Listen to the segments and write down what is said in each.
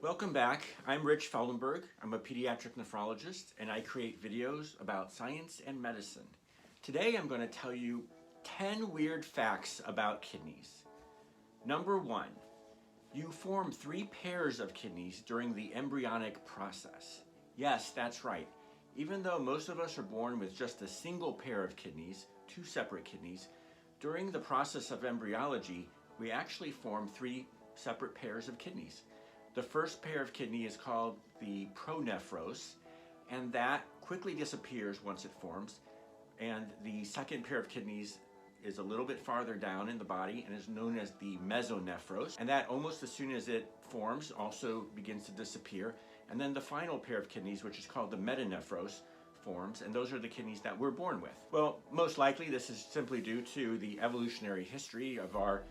Welcome back. I'm Rich Feldenberg. I'm a pediatric nephrologist and I create videos about science and medicine. Today I'm going to tell you 10 weird facts about kidneys. Number 1, you form 3 pairs of kidneys during the embryonic process. Yes, that's right. Even though most of us are born with just a single pair of kidneys, 2 separate kidneys, during the process of embryology, we actually form 3 separate pairs of kidneys. The first pair of kidney is called the pronephros, and that quickly disappears once it forms. And the second pair of kidneys is a little bit farther down in the body and is known as the mesonephros, and that almost as soon as it forms also begins to disappear. And then the final pair of kidneys, which is called the metanephros, forms, and those are the kidneys that we're born with. Well, most likely this is simply due to the evolutionary history of our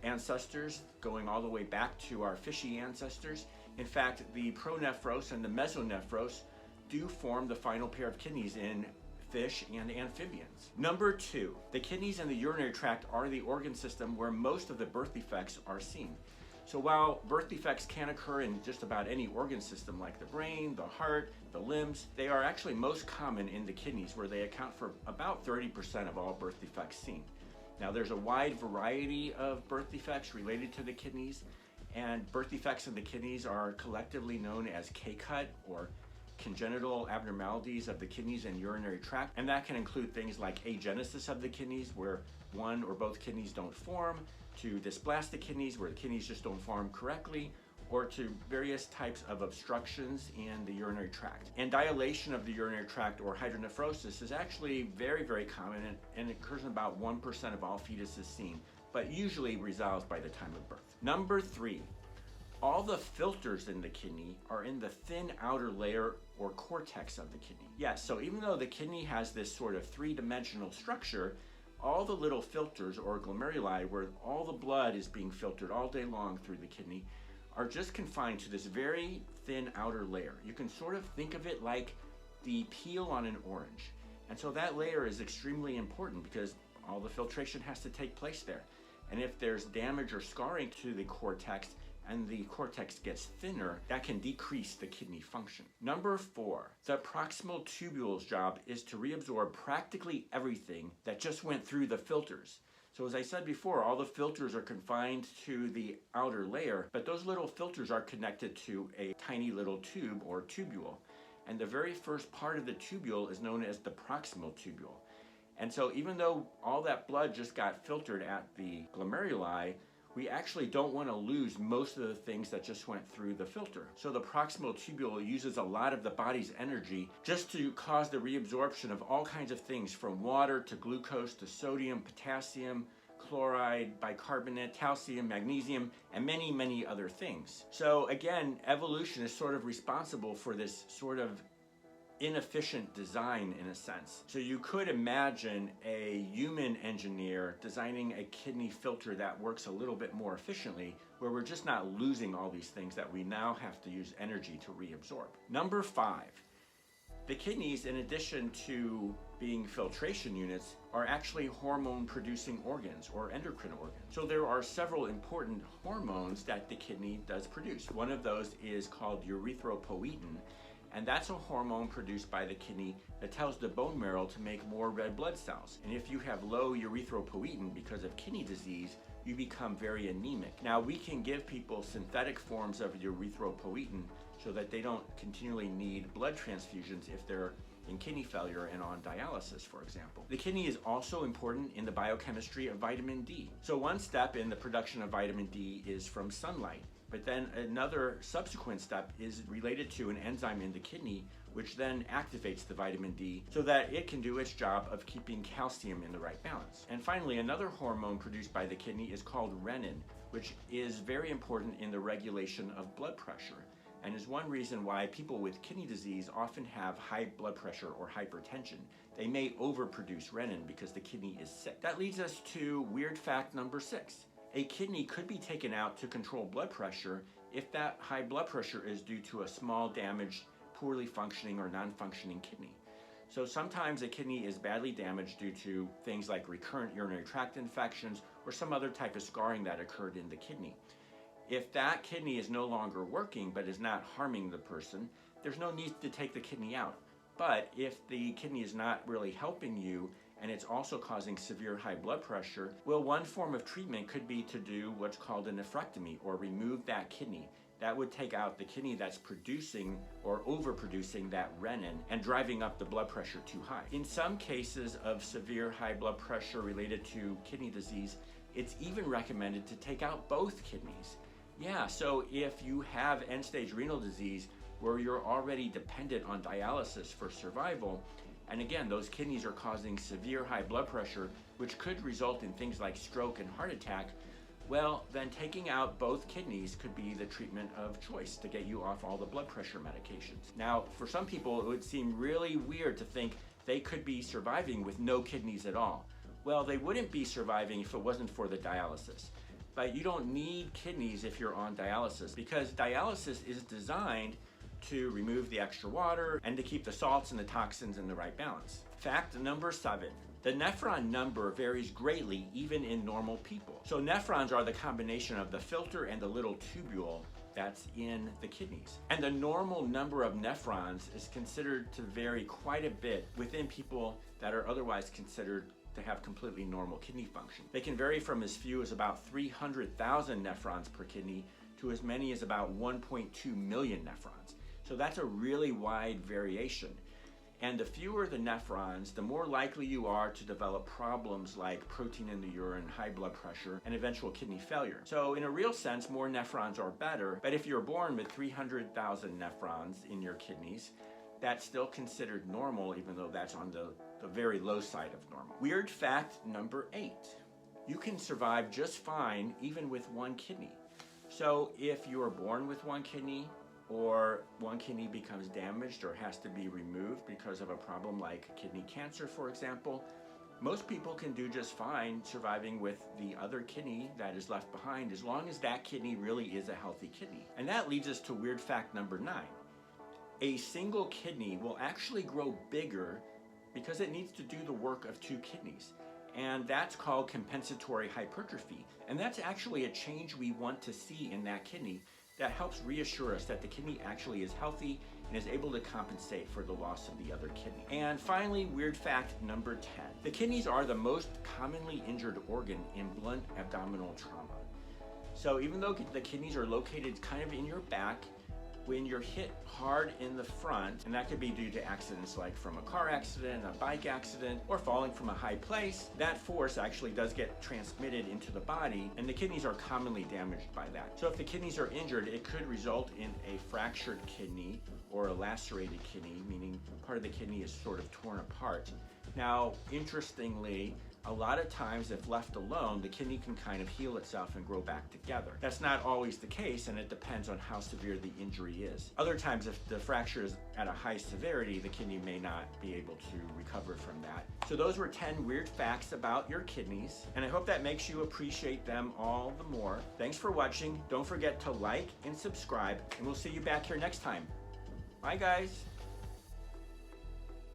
ancestors going all the way back to our fishy ancestors. In fact, the pronephros and the mesonephros do form the final pair of kidneys in fish and amphibians. Number 2, the kidneys and the urinary tract are the organ system where most of the birth defects are seen. So while birth defects can occur in just about any organ system like the brain, the heart, the limbs, they are actually most common in the kidneys where they account for about 30% of all birth defects seen. Now there's a wide variety of birth defects related to the kidneys, and birth defects in the kidneys are collectively known as K-cut or congenital abnormalities of the kidneys and urinary tract, and that can include things like agenesis of the kidneys where one or both kidneys don't form, to dysplastic kidneys where the kidneys just don't form correctly, or to various types of obstructions in the urinary tract. And dilation of the urinary tract or hydronephrosis is actually very, very common and occurs in about 1% of all fetuses seen, but usually resolves by the time of birth. Number 3, all the filters in the kidney are in the thin outer layer or cortex of the kidney. Yes, so even though the kidney has this sort of 3-dimensional structure, all the little filters or glomeruli where all the blood is being filtered all day long through the kidney are just confined to this very thin outer layer. You can sort of think of it like the peel on an orange. And so that layer is extremely important because all the filtration has to take place there. And if there's damage or scarring to the cortex and the cortex gets thinner, that can decrease the kidney function. Number 4, the proximal tubule's job is to reabsorb practically everything that just went through the filters. So as I said before, all the filters are confined to the outer layer, but those little filters are connected to a tiny little tube or tubule. And the very first part of the tubule is known as the proximal tubule. And so even though all that blood just got filtered at the glomeruli, we actually don't want to lose most of the things that just went through the filter. So the proximal tubule uses a lot of the body's energy just to cause the reabsorption of all kinds of things from water to glucose to sodium, potassium, chloride, bicarbonate, calcium, magnesium, and many, many other things. So again, evolution is sort of responsible for this sort of inefficient design in a sense. So you could imagine a human engineer designing a kidney filter that works a little bit more efficiently, where we're just not losing all these things that we now have to use energy to reabsorb. Number 5, the kidneys, in addition to being filtration units, are actually hormone producing organs or endocrine organs. So there are several important hormones that the kidney does produce. One of those is called erythropoietin, and that's a hormone produced by the kidney that tells the bone marrow to make more red blood cells. And if you have low erythropoietin because of kidney disease, you become very anemic. Now we can give people synthetic forms of erythropoietin so that they don't continually need blood transfusions if they're in kidney failure and on dialysis, for example. The kidney is also important in the biochemistry of vitamin D. So one step in the production of vitamin D is from sunlight. But then another subsequent step is related to an enzyme in the kidney, which then activates the vitamin D so that it can do its job of keeping calcium in the right balance. And finally, another hormone produced by the kidney is called renin, which is very important in the regulation of blood pressure, and is one reason why people with kidney disease often have high blood pressure or hypertension. They may overproduce renin because the kidney is sick. That leads us to weird fact number 6. A kidney could be taken out to control blood pressure if that high blood pressure is due to a small damaged, poorly functioning or non-functioning kidney. So sometimes a kidney is badly damaged due to things like recurrent urinary tract infections or some other type of scarring that occurred in the kidney. If that kidney is no longer working but is not harming the person, there's no need to take the kidney out. But if the kidney is not really helping you and it's also causing severe high blood pressure, well, one form of treatment could be to do what's called a nephrectomy, or remove that kidney. That would take out the kidney that's producing or overproducing that renin and driving up the blood pressure too high. In some cases of severe high blood pressure related to kidney disease, it's even recommended to take out both kidneys. Yeah, so if you have end-stage renal disease where you're already dependent on dialysis for survival, and again, those kidneys are causing severe high blood pressure, which could result in things like stroke and heart attack, well, then taking out both kidneys could be the treatment of choice to get you off all the blood pressure medications. Now, for some people, it would seem really weird to think they could be surviving with no kidneys at all. Well, they wouldn't be surviving if it wasn't for the dialysis. But you don't need kidneys if you're on dialysis, because dialysis is designed to remove the extra water and to keep the salts and the toxins in the right balance. Fact number 7. The nephron number varies greatly even in normal people. So nephrons are the combination of the filter and the little tubule that's in the kidneys. And the normal number of nephrons is considered to vary quite a bit within people that are otherwise considered to have completely normal kidney function. They can vary from as few as about 300,000 nephrons per kidney to as many as about 1.2 million nephrons. So that's a really wide variation. And the fewer the nephrons, the more likely you are to develop problems like protein in the urine, high blood pressure, and eventual kidney failure. So in a real sense, more nephrons are better, but if you're born with 300,000 nephrons in your kidneys, that's still considered normal, even though that's on the very low side of normal. Weird fact number 8. You can survive just fine even with one kidney. So if you are born with one kidney, or one kidney becomes damaged or has to be removed because of a problem like kidney cancer, for example, most people can do just fine surviving with the other kidney that is left behind, as long as that kidney really is a healthy kidney. And that leads us to weird fact number 9. A single kidney will actually grow bigger because it needs to do the work of 2 kidneys. And that's called compensatory hypertrophy. And that's actually a change we want to see in that kidney that helps reassure us that the kidney actually is healthy and is able to compensate for the loss of the other kidney. And finally, weird fact number 10. The kidneys are the most commonly injured organ in blunt abdominal trauma. So even though the kidneys are located kind of in your back, when you're hit hard in the front, and that could be due to accidents like from a car accident, a bike accident, or falling from a high place, that force actually does get transmitted into the body, and the kidneys are commonly damaged by that. So if the kidneys are injured, it could result in a fractured kidney or a lacerated kidney, meaning part of the kidney is sort of torn apart. Now, interestingly, a lot of times, if left alone, the kidney can kind of heal itself and grow back together. That's not always the case, and it depends on how severe the injury is. Other times, if the fracture is at a high severity, the kidney may not be able to recover from that. So those were 10 weird facts about your kidneys, and I hope that makes you appreciate them all the more. Thanks for watching. Don't forget to like and subscribe, and we'll see you back here next time. Bye, guys.